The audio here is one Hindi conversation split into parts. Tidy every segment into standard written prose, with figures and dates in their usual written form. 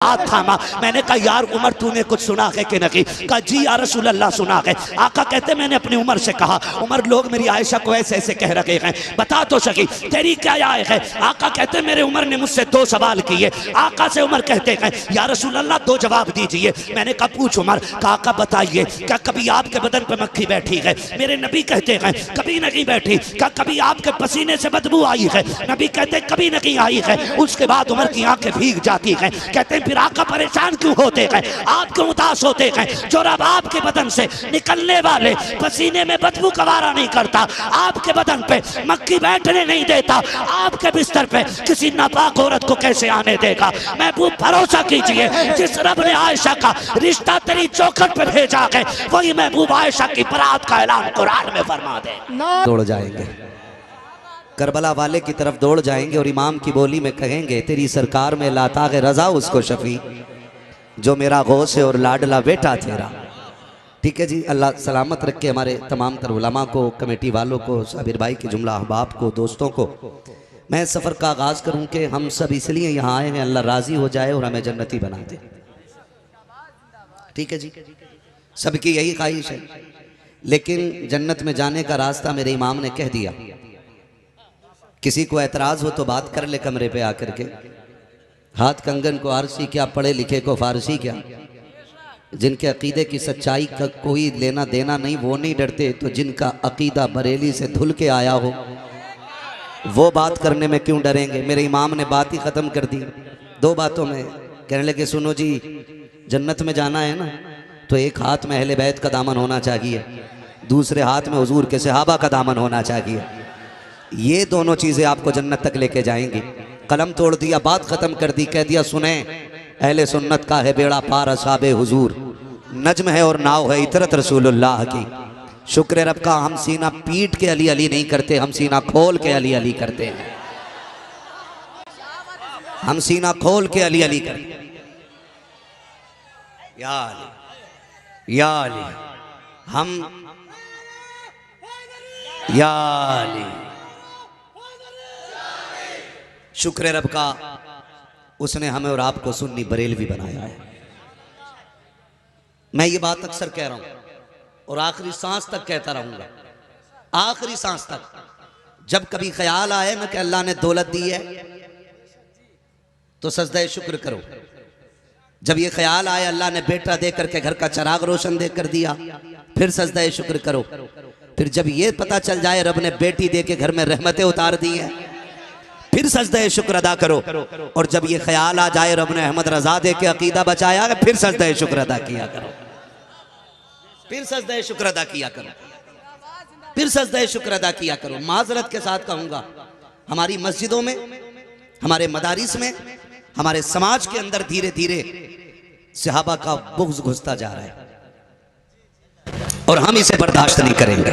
हाथ थामा। मैंने कहा यार उमर तूने कुछ सुना है कि नहीं? कहा जी या रसूल अल्लाह सुना है। आका कहते मैंने अपनी उमर से कहा उमर लोग मेरी आयशा को ऐसे ऐसे कह रहे हैं, बता तो सकी तेरी क्या राय है? आका कहते मेरे उमर ने मुझसे 2 सवाल किए। आका से उमर कहते हैं या रसूल अल्लाह 2 जवाब दीजिए। मैंने कहा पूछ उमर। कहा आका बताइए क्या कभी आपके बदन पर मक्खी बैठी है? मेरे नबी कहते हैं कभी नहीं बैठी। क्या कभी आपके पसीने से बदबू आई है? नबी कहते कभी नहीं आई है। उसके बाद उमर की आंखें भीग जाती हैं। कहते हैं फिर आका परेशान क्यों होते हैं, आप क्यों उदास होते हैं? जो रब आपके बदन से निकलने वाले पसीने में बदबू गवारा नहीं करता, आपके बदन पे मक्खी बैठने नहीं देता, आपके बिस्तर पे किसी नापाक औरत को कैसे आने देगा? महबूब भरोसा कीजिए जिस रब ने आयशा का रिश्ता तेरी चौखट पे भेजा है वही महबूब आयशा की बरात का ऐलान कुरान में फरमा दे। दौड़ जाएंगे करबला वाले की तरफ, दौड़ जाएंगे और इमाम की बोली में कहेंगे तेरी सरकार में लाता है रजा उसको शफी जो मेरा गौस है और लाडला बेटा तेरा। ठीक है जी, अल्लाह सलामत रखे हमारे तमाम तर उलमा को, कमेटी वालों को, साबिर भाई के जुमला अहबाब को, दोस्तों को। मैं सफ़र का आगाज़ करूं कि हम सब इसलिए यहाँ आए हैं अल्लाह राज़ी हो जाए और हमें जन्नती बना दे। ठीक है जी, सबकी यही ख्वाहिश है। लेकिन जन्नत में जाने का रास्ता मेरे इमाम ने कह दिया। किसी को एतराज़ हो तो बात कर ले कमरे पे आकर के। हाथ कंगन को आरसी क्या, पढ़े लिखे को फारसी क्या। जिनके अकीदे की सच्चाई का कोई लेना देना नहीं वो नहीं डरते, तो जिनका अकीदा बरेली से धुल के आया हो वो बात करने में क्यों डरेंगे? मेरे इमाम ने बात ही ख़त्म कर दी 2 बातों में। कहने लगे सुनो जी, जन्नत में जाना है ना तो एक हाथ में अहले बैत का दामन होना चाहिए, दूसरे हाथ में हुजूर के सहाबा का दामन होना चाहिए। ये दोनों चीज़ें आपको जन्नत तक लेके जाएंगी। कलम तोड़ दिया, बात ख़त्म कर दी, कह दिया सुने अहले सुन्नत का है बेड़ा पार असाबे हुजूर, नज्म है और नाव है इतरत रसूलुल्लाह की। शुक्र रब का हम सीना पीट के अली अली नहीं करते, हम सीना खोल के अली अली करते हैं। हम सीना खोल के अली अली करते हैं। या अली, या अली, हम या अली। शुक्र रब का उसने हमें और आपको सुन्नी बरेलवी बनाया है। मैं ये बात अक्सर कह रहा हूं और आखिरी सांस तक कहता रहूंगा, आखिरी सांस तक। जब कभी ख्याल आए ना कि अल्लाह ने दौलत दी है तो सजदा शुक्र करो। जब ये ख्याल आए अल्लाह ने बेटा दे करके घर का चिराग रोशन दे कर दिया, फिर सजदा शुक्र करो। फिर जब ये पता चल जाए रब ने बेटी दे के घर में रहमतें उतार दी हैं, फिर सजदा शुक्र अदा करो। और जब ये ख्याल आ जाए रब ने अहमद रजा दे के अकीदा बचाया है, फिर सजदा शुक्र अदा किया करो। फिर सजदा शुक्र अदा किया करो, फिर सजदा शुक्र अदा किया करो। माजरत के साथ कहूंगा, हमारी मस्जिदों में, हमारे मदारिस में, हमारे समाज के अंदर धीरे धीरे सहाबा का बुग़्ज़ घुसता जा रहा है और हम इसे बर्दाश्त नहीं करेंगे।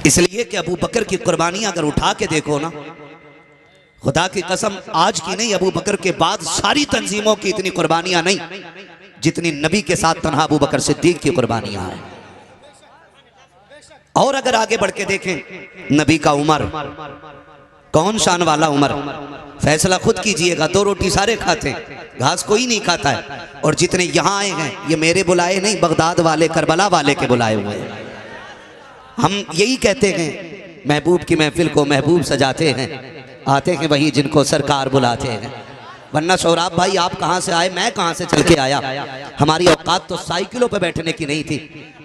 इसलिए कि अबू बकर की कुर्बानियां अगर उठा के देखो ना, खुदा की कसम आज की नहीं, अबू बकर के बाद सारी तंजीमों की इतनी कुर्बानियां नहीं जितनी नबी के साथ तन्हा अबू बकर सिद्दीक की कुर्बानियां हैं। और अगर आगे बढ़ के देखें, नबी का उमर, कौन शान वाला उमर। फैसला खुद कीजिएगा, 2 रोटी सारे खाते, घास कोई नहीं खाता है। और जितने यहां आए हैं ये मेरे बुलाए नहीं, बगदाद वाले, करबला वाले के बुलाए हुए हैं। हम यही कहते हैं महबूब की महफिल को महबूब सजाते हैं, आते हैं वही जिनको सरकार बुलाते हैं। वरना सौराब भाई आप कहाँ से आए, मैं कहाँ से चल के आया। हमारी औकात तो साइकिलों पे बैठने की नहीं थी,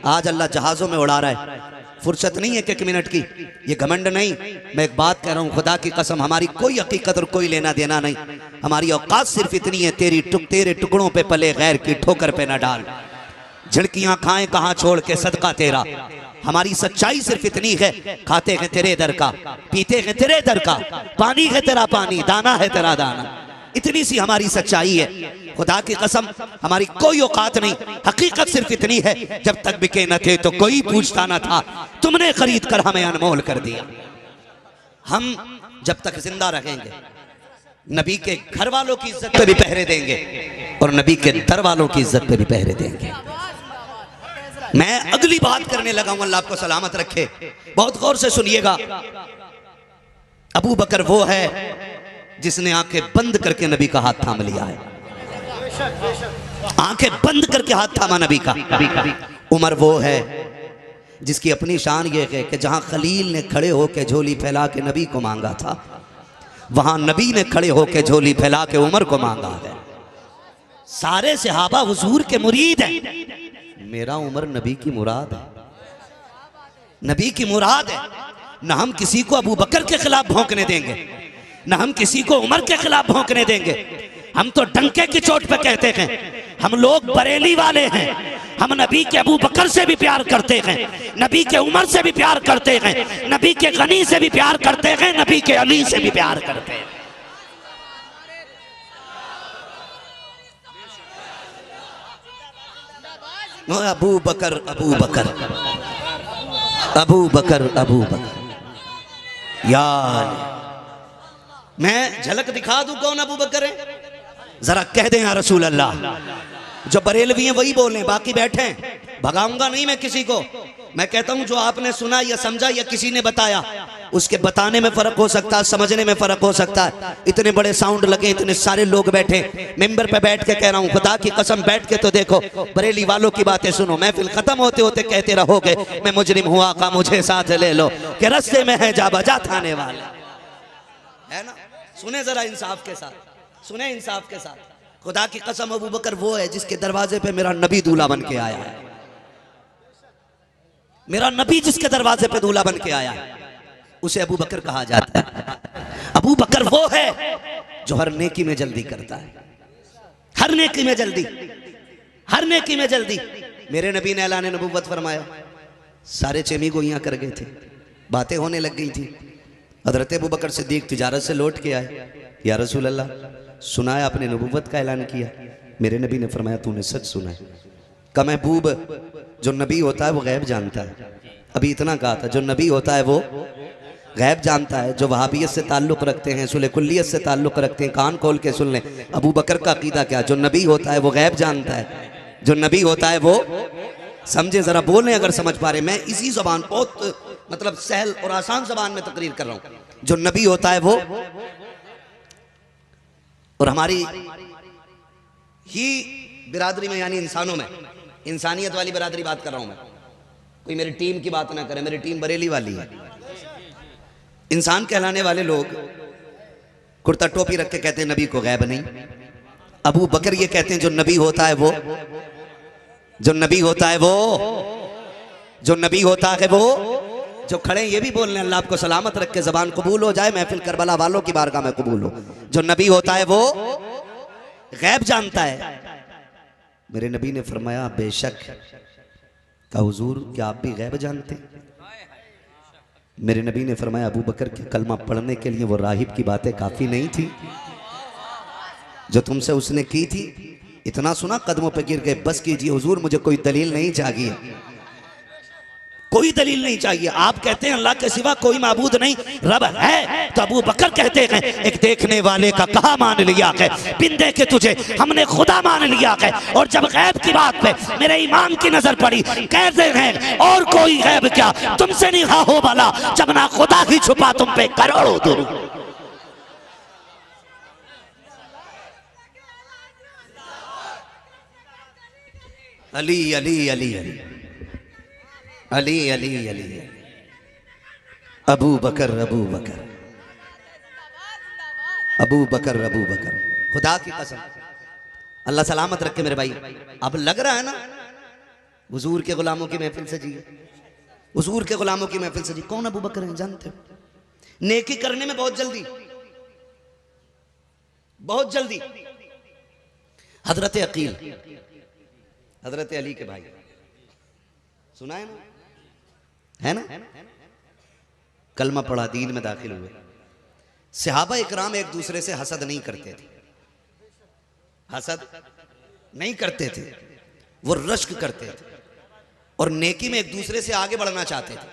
आज अल्लाह जहाज़ों में उड़ा रहा है। फुर्सत नहीं है कि 1 मिनट की, ये घमंड नहीं। मैं एक बात कह रहा हूँ, खुदा की कसम हमारी कोई हकीकत और कोई लेना देना नहीं। हमारी औकात सिर्फ इतनी है, तेरे टुकड़ों पे पले गैर की ठोकर पे न डाल, झिड़कियाँ खाएं कहाँ छोड़ के सदका तेरा। हमारी सच्चाई सिर्फ इतनी है, खाते हैं तेरे दर का, पीते हैं तेरे दर का, पानी है तेरा पानी, दाना है तेरा दाना। इतनी सी हमारी सच्चाई है। खुदा की कसम हमारी कोई औकात नहीं। हकीकत सिर्फ इतनी है, जब तक बिके न थे तो कोई पूछता न था, तुमने खरीद कर हमें अनमोल कर दिया। हम जब तक जिंदा रहेंगे नबी के घर वालों की इज्जत पे भी पहरे देंगे और नबी के दर वालों की इज्जत पे भी पहरे देंगे। मैं अगली बात करने लगा हूं, अल्लाह आपको सलामत रखे, बहुत गौर से सुनिएगा। अबू बकर वो है जिसने आंखें बंद करके नबी का हाथ थाम लिया है। आंखें बंद करके हाथ थामा नबी का। उमर वो है जिसकी अपनी शान ये है कि जहां खलील ने खड़े होकर झोली फैला के नबी को मांगा था, वहां नबी ने खड़े होकर झोली फैला के उमर को मांगा है। सारे सहाबा हुजूर के मुरीद हैं। मेरा उमर नबी की मुराद है, नबी की मुराद है। न हम किसी को अबू बकर के खिलाफ भौंकने देंगे, न हम किसी को उमर के खिलाफ भौंकने देंगे। हम तो डंके की चोट पे कहते हैं, हम लोग बरेली वाले हैं। हम नबी के अबू बकर से भी प्यार करते हैं, नबी के उमर से भी प्यार करते हैं, नबी के गनी से भी प्यार करते हैं, नबी के अली से भी प्यार करते हैं। अबू बकर अबू बकर अबू बकर अबू बकर। यार मैं झलक दिखा दूं कौन अबू बकर है? जरा कह दें या रसूल अल्लाह। जो बरेलवी हैं वही बोलें, बाकी बैठे। भगाऊंगा नहीं मैं किसी को। मैं कहता हूं जो आपने सुना या समझा या किसी ने बताया, उसके बताने में फर्क हो सकता है, समझने में फर्क हो सकता है। इतने बड़े साउंड लगे, इतने सारे लोग बैठे, मेंबर पे बैठ के कह रहा हूं, खुदा की कसम बैठ के तो देखो, बरेली वालों की बातें सुनो। महफिल खत्म होते होते कहते रहोगे मैं मुजरिम हुआ का मुझे साथ ले लो, कि रस्ते में है जा बजा थाने वाले, है ना? सुने जरा इंसाफ के साथ, सुने इंसाफ के साथ। खुदा की कसम अबू बकर वो है जिसके दरवाजे पे मेरा नबी दूल्हा बन के आया है। मेरा नबी जिसके दरवाजे पे दूल्हा बन के आया है उसे अबू बकर कहा जाता है। अबू बकर वो है जो हर नेकी में जल्दी करता है, हर नेकी में जल्दी, हर नेकी में जल्दी। मेरे नबी ने ऐलान नबूवत फरमाया, सारे चेमी गोइयां कर गए थे, बातें होने लग गई थी। हजरत अबू बकर सिद्दीक तिजारत से लौट के आए, या रसूल अल्लाह सुनाया, आपने नबूवत का ऐलान किया। मेरे नबी ने फरमाया तूने सच सुना है। का महबूब जो नबी होता है वो गैब जानता है। अभी इतना कहा था, जो नबी होता है वो गैब जानता है। जो वहाबियत से ताल्लुक़ रखते हैं, सुले कुल्लियत से ताल्लुक़ रखते हैं, कान खोल के सुन लें। अबू बकर का अकीदा क्या? जो नबी होता है वो गैब जानता है, जो नबी होता है वो समझे। ज़रा बोलें अगर समझ पा रहे। मैं इसी ज़बान, बहुत मतलब सहल और आसान ज़बान में तकरीर कर रहा हूँ। जो नबी होता है वो, और हमारी ही बिरादरी में यानी इंसानों में, इंसानियत वाली बिरादरी बात कर रहा हूं मैं, कोई मेरी टीम की बात ना करे, मेरी टीम बरेली वाली है। इंसान कहलाने वाले लोग कुर्ता टोपी रख के कहते हैं नबी को गैब नहीं। अबू बकर ये कहते हैं जो नबी होता है वो, जो नबी होता है वो, जो नबी होता है वो, जो खड़े ये भी बोलने अल्लाह आपको सलामत रख के जबान कबूल हो जाए, महफिल करबला वालों की बारगाह में कबूल हो। जो नबी होता है वो गैब जानता है। मेरे नबी ने फरमाया बेशक। का हुजूर क्या आप भी गैब जानते? मेरे नबी ने फरमाया अबू बकर के कलमा पढ़ने के लिए वो राहिब की बातें काफी नहीं थी जो तुमसे उसने की थी। इतना सुना कदमों पे गिर गए, बस कीजिए हुजूर मुझे कोई दलील नहीं चाहिए, कोई दलील नहीं चाहिए। आप कहते हैं अल्लाह के सिवा कोई माबूद नहीं, रब है। तो अबू बकर कहते हैं एक देखने वाले का कहा मान लिया है, बिन देखे तुझे हमने खुदा मान लिया है। और जब गैब की बात पे मेरे ईमान की नजर पड़ी, कहते हैं और कोई गैब क्या तुमसे नहीं हो भला, जब ना खुदा ही छुपा तुम पे करोड़ों दुरूद। अली अली अली अली अली अली अली अबू बकर अबू बकर अबू बकर अबू बकर। खुदा की कसम, अल्लाह सलामत रखे मेरे भाई। अब लग रहा है ना हुजूर के गुलामों की महफिल सजी है, हुजूर के गुलामों की महफिल सजी। कौन अबू बकर हैं जानते हो? नेकी करने में बहुत जल्दी, बहुत जल्दी। हजरत अकील, हजरत अली के भाई, सुना है ना, है ना? कलमा पढ़ा, दीन में दाखिल हुए। सहाबा इकराम एक दूसरे से हसद नहीं करते थे, हसद नहीं करते थे, वो रश्क करते थे और नेकी में एक दूसरे से आगे बढ़ना चाहते थे,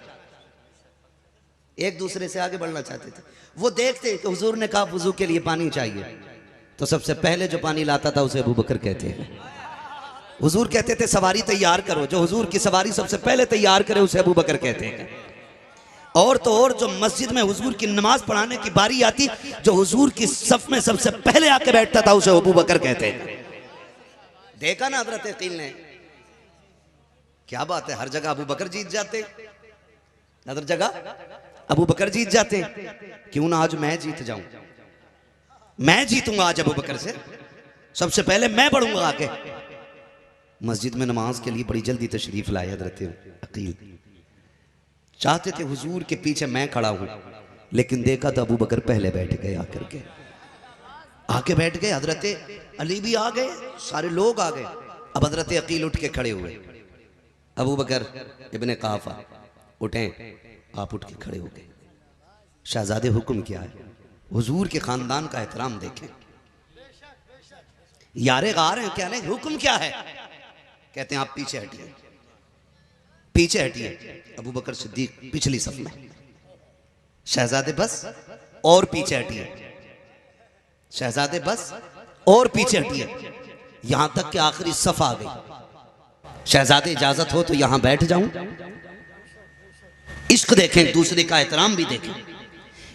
एक दूसरे से आगे बढ़ना चाहते थे। वो देखते कि हुजूर ने कहा वुजू के लिए पानी चाहिए, तो सबसे पहले जो पानी लाता था उसे अबू बकर कहते हैं। हुजूर कहते थे सवारी तैयार करो, जो हुजूर की सवारी सबसे पहले तैयार करे उसे अबू बकर कहते हैं। और तो और जो मस्जिद में हुजूर की नमाज पढ़ाने की बारी आती, जो हुजूर की सफ में सबसे पहले आके बैठता था उसे अबू बकर कहते हैं। देखा ना हजरत अकील ने, क्या बात है, हर जगह अबू बकर जीत जाते, हर जगह अबू बकर जीत जाते, क्यों ना आज मैं जीत जाऊं, मैं जीतूंगा आज अबू बकर से, सबसे पहले मैं बढ़ूंगा आके। मस्जिद में नमाज के लिए बड़ी जल्दी तशरीफ लाए हजरत अकील, चाहते थे हुजूर के पीछे मैं खड़ा हूं, लेकिन देखा तो अबू बकर पहले बैठ गए, आके बैठ गए। हजरत अली भी आ गए, सारे लोग आ गए। अब हजरत अकील उठ के खड़े हुए, अबू बकर इब्ने काफा उठे, आप उठ के खड़े हो गए। शहजादे हुक्म क्या है, हुजूर के खानदान का एहतराम देखें, यारे गा रहे हैं, क्या नहीं, हुक्म क्या है, कहते हैं आप पीछे हटिए, पीछे हटिए। अबू बकर सिद्दीक पिछली सफ में, शहजादे बस और पीछे हटिए, शहजादे बस और पीछे हटिए, यहां तक कि आखिरी सफ आ गई। शहजादे इजाजत हो तो यहां बैठ जाऊं, इश्क देखें, दूसरे का एहतराम भी देखें,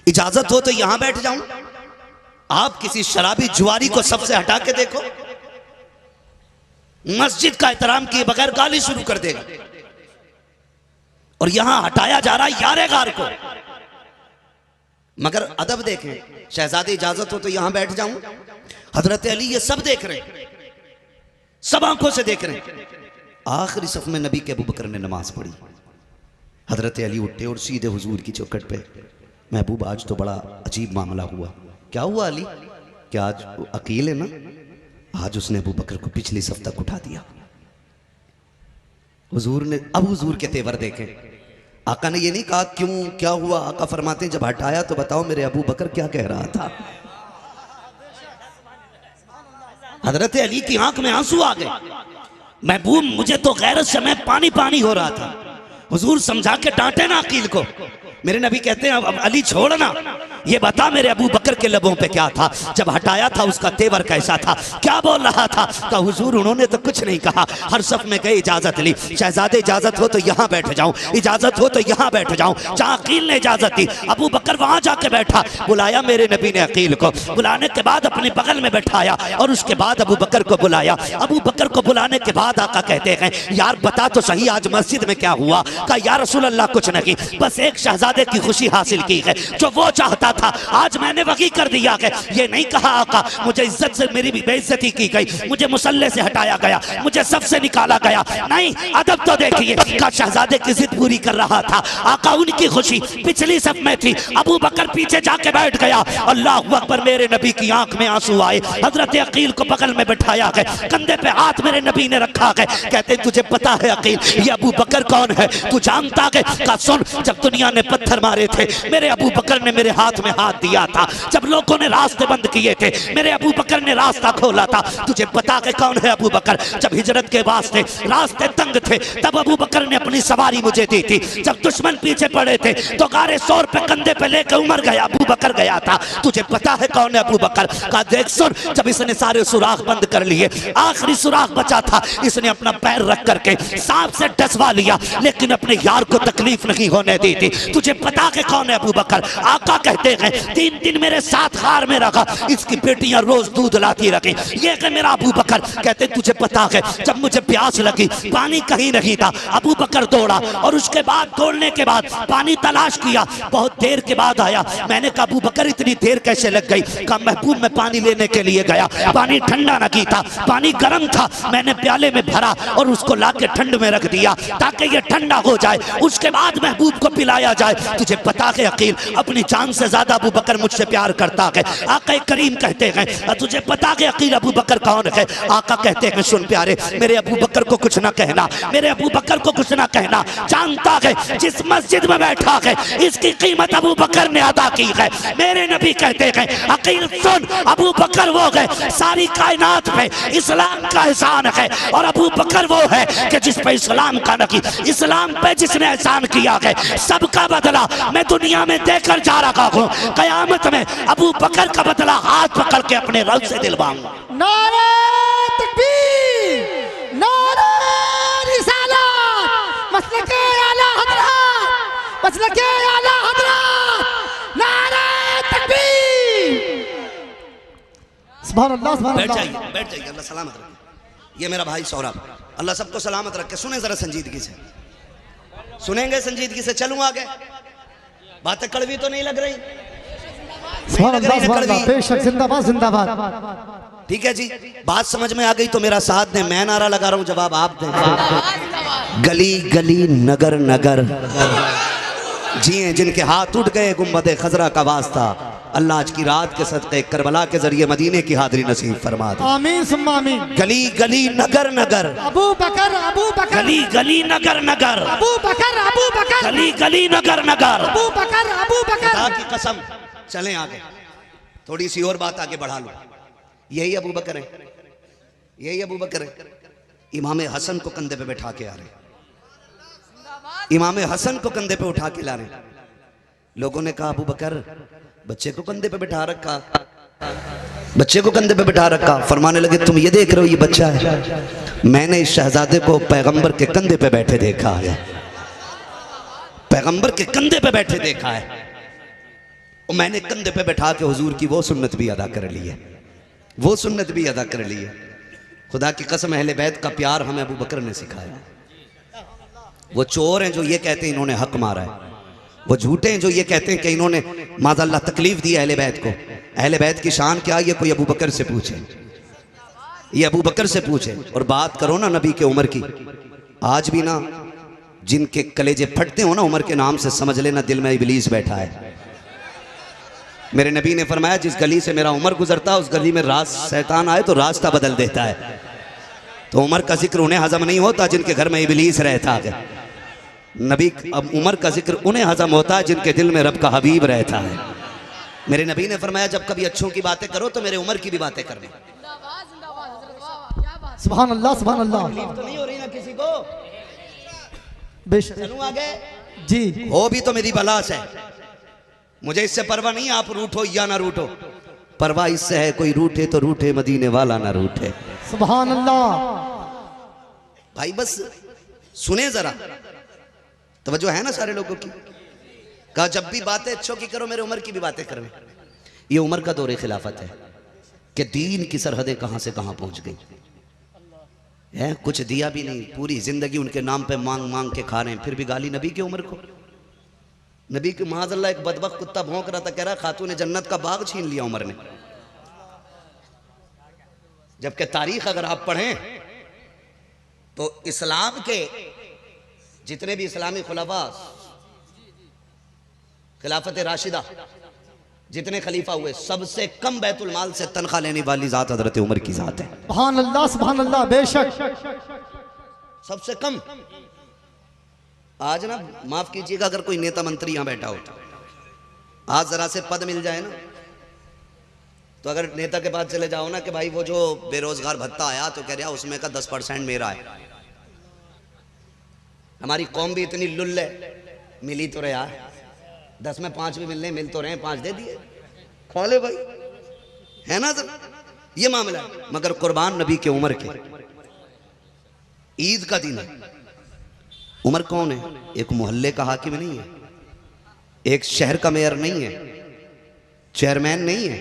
इजाजत हो तो यहां बैठ जाऊं। आप किसी शराबी जुआरी को सबसे हटा के देखो, मस्जिद का एहतराम किए बगैर गाली शुरू कर देगा, और यहां हटाया जा रहा है यारे गार को। मगर अदब देखें, शहजादे इजाजत हो तो यहां बैठ जाऊं। हजरत अली ये सब देख रहे हैं, सब आंखों से देख रहे हैं। आखिरी सफ में नबी के अबू बकर ने नमाज पढ़ी, हजरत अली उठे और सीधे हुजूर की चौखट पे, महबूब आज तो बड़ा अजीब मामला हुआ। क्या हुआ अली, क्या आज अकील है ना, आज उसने अबू बकर को पिछली सफ तक उठा दिया। हुजूर ने अब हुजूर के तेवर देखे, आका ने ये नहीं कहा क्यों क्या हुआ, आका फरमाते हैं जब हटाया तो बताओ मेरे अबू बकर क्या कह रहा था। हजरत अली की आंख में आंसू आ गए, महबूब मुझे तो गैरत से मैं पानी पानी हो रहा था, हुजूर समझा के डांटे ना अकील को। मेरे नबी कहते हैं अब अली छोड़ना, ये बता मेरे अबू बकर के लबों पे क्या था, जब हटाया था उसका तेवर कैसा था, क्या बोल रहा था। कहा हुजूर उन्होंने तो कुछ नहीं कहा, हर सफ में गए, इजाजत ली, शहजादे इजाजत हो तो यहाँ बैठ जाऊं, इजाजत हो तो यहाँ बैठ जाऊं। जहाँ अकील ने इजाजत दी, अबू बकर वहां जाके बैठा, बुलाया मेरे नबी ने अकील को, बुलाने के बाद अपने बगल में बैठाया और उसके बाद अबू बकर को बुलाया। अबू बकर को बुलाने के बाद आका कहते हैं यार बता तो सही आज मस्जिद में क्या हुआ। कहा या रसूल अल्लाह कुछ नहीं, बस एक शहजादे की खुशी हासिल की है जो वो चाहता था, आज मैंने वही कर दिया है। ये नहीं कहा आका मुझे इज्जत से मेरी भी बेइज्जती की गई, मुझे मुसल्ले से हटाया गया, मुझे सबसे निकाला गया, नहीं अदब तो देखिए। का शहजादे की जिद पूरी कर रहा था, आका उनकी खुशी पिछली सब में थी, अबू बकर पीछे जाके बैठ गया। अल्लाह अकबर, मेरे नबी की आंख में आंसू आए। हजरत अकील को बगल में बैठाया है, कंधे पे हाथ मेरे नबी ने रखा है, कहते तुझे पता है अकील ये अबू बकर कौन है, तू जानता है। का सुन, जब दुनिया ने पत्थर मारे थे मेरे अबू बकर ने मेरे हाथ में हाथ दिया था, जब लोगों ने रास्ते बंद किए थे मेरे अबू बकर ने रास्ता खोला था। तुझे पता है कौन है अबू बकर, जब हिजरत के वास्ते रास्ते तंग थे तब अबू बकर ने अपनी सवारी मुझे दी थी, जब दुश्मन पीछे पड़े थे तो गारे सौर पे कंधे पे लेकर उमर गया अबू बकर गया था। तुझे पता है कौन है अबू बकर। का देख सुन, जब इसने सारे सुराख बंद कर लिए, आखिरी सुराख बचा था, इसने अपना पैर रख करके सांप से डसवा लिया, लेकिन अपने यार को तकलीफ नहीं होने दी थी। तुझे पता है कौन है अबू बकर। आका कहते हैं 3 दिन मेरे साथ हार में रखा, इसकी बेटियां रोज दूध लाती रखी, ये है मेरा अबू बकर। कहते तुझे पता है जब मुझे प्यास लगी पानी कहीं नहीं था, अबू बकर दौड़ा और उसके बाद दौड़ने के बाद पानी तलाश किया, बहुत देर के बाद आया। मैंने कहा अबू बकर इतनी देर कैसे लग गई। कहा महबूब मैं पानी लेने के लिए गया, पानी ठंडा नहीं था, पानी गर्म था, मैंने प्याले में भरा और उसको लाके ठंड में रख दिया ताकि ये ठंडा हो जाए, उसके बाद महबूब को पिलाया जाए। तुझे पता है अकील अपनी जान से ज्यादा अबू बकर मुझसे प्यार करता है। आका करीम कहते हैं तुझे पता है अकील अबू बकर कौन है। आका कहते हैं सुन प्यारे, मेरे अबू बकर को कुछ ना कहना, मेरे अबू बकर को कुछ ना कहना, जानता है जिस मस्जिद में बैठा है इसकी कीमत अबू बकर ने अदा की है। मेरे नबी कहते हैं अकील सुन, अबू बकर वो है सारी कायनात पे इस्लाम का एहसान है, और अबू बकर वो है कि जिस पे इस्लाम का नहीं, इस्लाम पे जिसने एहसान किया है सबका बदला मैं दुनिया में देकर जा रहा हूँ, कयामत में अबू बकर का बदला हाथ पकड़ के अपने रब से दिलवाऊंगा। नारे तकबीर, नारे रिसालत, मसलके आला हज़रत, मसलके आला हज़रत, नारे तकबीर। सुभान अल्लाह, सुभान अल्लाह। बैठ जाइए अल्लाह सलामत रखे। ये मेरा भाई सौरभ, अल्लाह सबको सलामत रखे। सुने जरा संजीदगी से, सुनेंगे संजीदगी से। चलूं आगे, बातें कड़वी तो नहीं लग रही? बेशक, जिंदाबाद जिंदाबाद। ठीक है जी, बात समझ में आ गई तो मेरा साथ दें। मैं नारा लगा रहा हूं, जवाब आप दें। गली गली नगर नगर जिए जिनके हाथ उठ गए गुंबद खजरा का वास्ता, अल्लाह आज की रात के सदक़े करबला के जरिए मदीने की हाज़िरी नसीब फरमा दे। आमीन सुम्मा आमीन। गली गली नगर नगर, अबू बकर गली गली नगर नगर, अबू बकर गली गली नगर नगर, अबू बकर खुदा की कसम। चलें आगे, थोड़ी सी और बात आगे बढ़ा लो। यही अबू बकर है, यही अबू बकर है। इमाम हसन को कंधे पे बैठा के आ रहे, इमाम हसन को कंधे पे उठा के ला रहे। लोगों ने कहा अबू बकर बच्चे को कंधे पे बैठा रखा, बच्चे को कंधे पे बैठा रखा। फरमाने लगे तुम ये देख रहे हो ये बच्चा है, मैंने इस शहजादे को पैगंबर के कंधे पे बैठे देखा है, पैगंबर के कंधे पे बैठे देखा है, और मैंने कंधे पे बैठा के हुजूर की वो सुन्नत भी अदा कर ली है, वो सुन्नत भी अदा कर ली है। खुदा की कसम, अहले बैत का प्यार हमें अबू बकर ने सिखाया। वो चोर हैं जो ये कहते हैं इन्होंने हक मारा है, वो झूठे हैं जो ये कहते हैं कि इन्होंने माज़अल्लाह तकलीफ दी अहले बैत को। अहले बैत की शान क्या, ये कोई अबू बकर से पूछे, ये अबू बकर से पूछे। और बात करो ना नबी के उमर की, आज भी ना जिनके कलेजे फटते हो ना उमर के नाम से, समझ लेना दिल में इबलीस बैठा है। मेरे नबी ने फरमाया जिस गली से मेरा उमर गुजरता है उस गली में शैतान आए तो रास्ता बदल देता है। तो उमर का जिक्र उन्हें हजम नहीं होता जिनके घर में इबलीस रहता है। नबी अब उमर का जिक्र उन्हें हजम होता है जिनके दिल में रब का हबीब रहता है। मेरे नबी ने फरमाया जब कभी अच्छों की बातें करो तो मेरे उमर की भी बातें करनी। सुभान अल्लाह सुभान अल्लाह। तो नहीं हो रही ना किसी को? बेशक चलूं आगे जी। हो भी तो मेरी बलास है, मुझे इससे परवाह नहीं आप रूठो या ना रूठो, परवाह इससे है कोई रूठे तो रूठे मदीने वाला ना रूठे। सुभान अल्लाह। भाई बस सुने जरा, तवज्जो है ना सारे लोगों की? कहा जब भी बातें अच्छों की करो मेरे उमर की भी बातें करनी। ये उमर का दौरे खिलाफत है कि दीन की सरहदें कहां से कहां पहुंच गई है। कुछ दिया भी नहीं, पूरी जिंदगी उनके नाम पे मांग मांग के खा रहे हैं, फिर भी गाली नबी के उमर को। नबी के माज़अल्लाह एक बदबख्त कुत्ता भौंक रहा था, कह रहा खातून जन्नत का बाग छीन लिया उमर ने। जबकि तारीख अगर आप पढ़ें तो इस्लाम के जितने भी इस्लामी खुलाफा, खिलाफत राशिदा जितने खलीफा हुए, सबसे कम बैतुल माल से तनख्वाह लेने वाली जात हजरत उमर की जात है। सुभान अल्लाह सुभान अल्लाह। बेशक सबसे कम। आज ना माफ कीजिएगा अगर कोई नेता मंत्री यहां बैठा हो, आज जरा से पद मिल जाए ना, तो अगर नेता के पास चले जाओ ना कि भाई वो जो बेरोजगार भत्ता आया तो कह रहा उसमें का 10% मेरा है। हमारी कौम भी इतनी लुल्ल है, मिली तो रहा 10 में 5 भी मिलने, मिल तो रहे 5 दे दिए, खा ले भाई, है ना सर? ये मामला है। मगर कुर्बान नबी के उमर के, ईद का दिन है। उमर कौन है? एक मोहल्ले का हाकिम नहीं है, एक शहर का मेयर नहीं है, चेयरमैन नहीं है,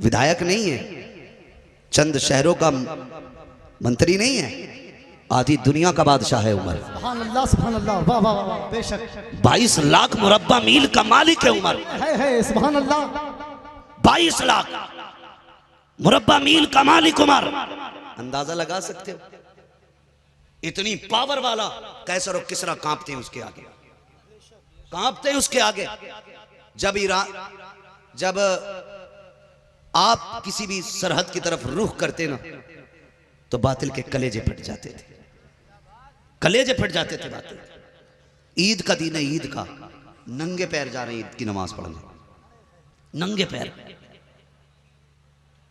विधायक नहीं है, चंद शहरों का मंत्री नहीं है, आधी दुनिया का बादशाह है उमर। सुभान अल्लाह सुभान अल्लाह। वाह वाह वाह। बेशक 22 लाख मुरब्बा मील का मालिक है उमर। है सुभान अल्लाह। 22 लाख मुरब्बा मील का मालिक उमर। अंदाजा लगा सकते हो इतनी पावर वाला कैसर और किसरा कांपते हैं उसके आगे, कांपते हैं उसके आगे। जब आप किसी भी सरहद की तरफ रुख करते ना तो बातिल के कलेजे फट जाते थे, कलेजे फट जाते थे बातिल। ईद का दिन है, ईद का, नंगे पैर जा रहे हैं ईद की नमाज पढ़ने, नंगे पैर।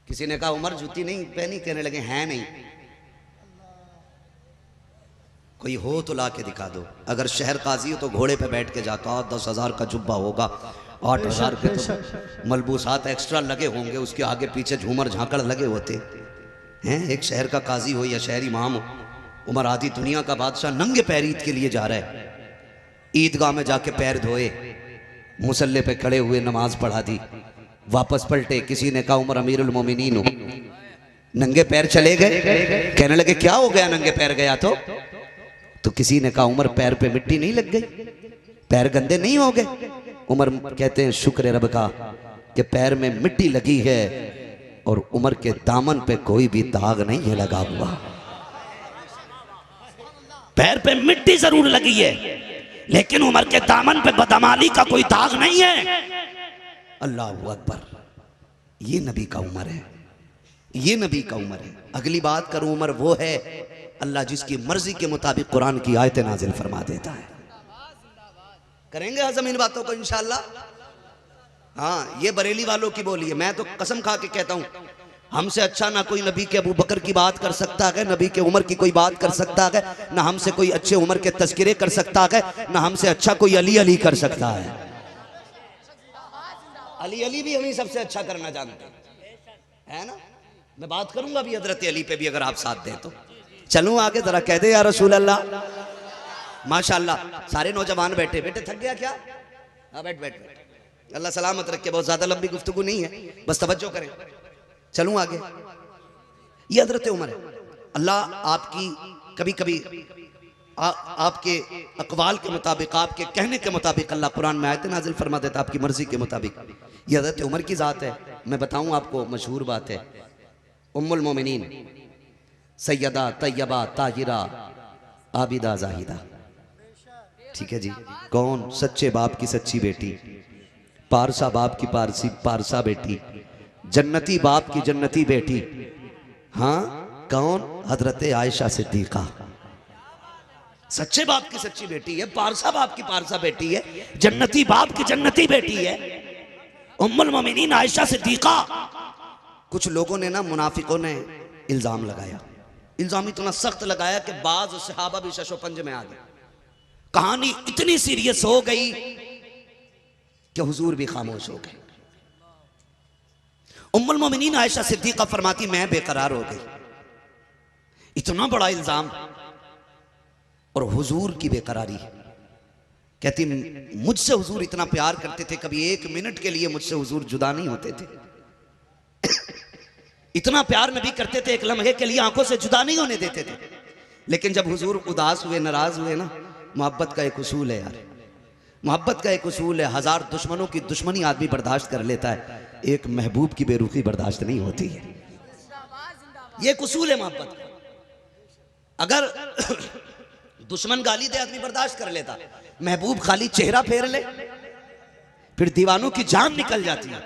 किसी ने कहा उमर जूती नहीं पहनी, कहने लगे हैं नहीं। कोई हो तो ला के दिखा दो। अगर शहर काजी हो तो घोड़े पे बैठ के जाता, 10,000 का जुब्बा होगा, 8,000 के तो मलबूसात एक्स्ट्रा लगे होंगे, उसके आगे पीछे झूमर झांकड़ लगे होते हैं। एक शहर का काजी हो या शहरी इमाम हो, उमर आधी दुनिया का बादशाह नंगे पैर ईद के लिए जा रहा है। ईदगाह में जाके पैर धोए, मुसल्ले पे खड़े हुए नमाज पढ़ा दी, वापस पलटे। किसी ने कहा उमर अमीरुल मोमिनीन हो, नंगे पैर चले गए। कहने लगे क्या हो गया नंगे पैर गया तो किसी ने कहा उमर पैर पे मिट्टी नहीं लग गई, पैर गंदे नहीं हो गए। उमर कहते हैं शुक्र है रब का कि पैर में मिट्टी लगी है और उमर के दामन पे कोई भी दाग नहीं है लगा हुआ। पैर पे मिट्टी जरूर लगी है लेकिन उमर के दामन पे बदमाली का कोई दाग नहीं है। अल्लाह अकबर। ये नबी का उमर है, ये नबी का उमर है। अगली बात करूं, उमर वो है अल्लाह जिसकी मर्जी के मुताबिक कुरान की आयतें नाजिल फरमा देता है। करेंगे हजम इन बातों को इंशाअल्लाह। हाँ, ये बरेली वालों की बोली है। मैं तो कसम खा के कहता हूं हमसे अच्छा ना कोई नबी के अबू बकर की बात कर सकता है, नबी के उमर की कोई बात कर सकता है, ना हमसे कोई अच्छे उमर के तस्करे कर सकता है, ना हमसे अच्छा कोई अली अली कर सकता है। अली अली भी हमें सबसे अच्छा करना जानते हैं, है ना। मैं बात करूंगा अभी हजरत अली पे भी, अगर आप साथ दें तो। चलूं आगे, जरा कह दे या रसूल अल्लाह। माशाअल्लाह सारे नौजवान बैठे। बेटे थक गया क्या? हाँ बैठ बैठ बैठ। अल्लाह सलामत रखे। बहुत ज्यादा लंबी गुफ्तगू नहीं है, बस तवज्जो करें। चलूं आगे। ये हजरत उमर है। अल्लाह आपकी कभी कभी आपके अकवाल के मुताबिक, आपके कहने के मुताबिक अल्लाह कुरान में आयत नाजिल फरमा देता आपकी मर्जी के मुताबिक। ये हजरत उमर की ज़ात है। मैं बताऊं आपको, मशहूर बात है, उम्मुल मोमिनीन सैयदा तैयबा ताहिरा आबिदा जाहिदा। ठीक है जी। कौन? सच्चे बाप की सच्ची बेटी, पारसा बाप की पारसा बेटी, जन्नती बाप की जन्नती बेटी। हाँ, कौन? हजरत आयशा सिद्दीका। सच्चे बाप की सच्ची बेटी है, पारसा बाप की पारसा बेटी है, जन्नती बाप की जन्नती बेटी है, उम्मुल मोमिनीन आयशा सिद्दीका। कुछ लोगों ने ना, मुनाफिकों ने इल्जाम लगाया। इल्जाम इतना सख्त लगाया कि बाज सहाबा भी शशोपंज में आ गए। कहानी इतनी सीरियस हो गई कि हुजूर भी खामोश हो गए। उम्मुल मोमिनीन आयशा सिद्दीका फरमाती मैं बेकरार हो गई। इतना बड़ा इल्जाम और हुजूर की बेकरारी। कहती मुझसे हुजूर इतना प्यार करते थे, कभी एक मिनट के लिए मुझसे हुजूर जुदा नहीं होते थे। इतना प्यार नबी करते थे, एक लम्हे के लिए आंखों से जुदा नहीं होने देते थे। लेकिन जब हुजूर उदास हुए, नाराज हुए ना, मोहब्बत का एक उसूल है यार, मोहब्बत का एक उसूल है। 1000 दुश्मनों की दुश्मनी आदमी बर्दाश्त कर लेता है, एक महबूब की बेरुखी बर्दाश्त नहीं होती है। ये एक उसूल है मोहब्बत का। अगर दुश्मन गाली दे आदमी बर्दाश्त कर लेता, महबूब खाली चेहरा फेर ले फिर दीवानों की जान निकल जाती है।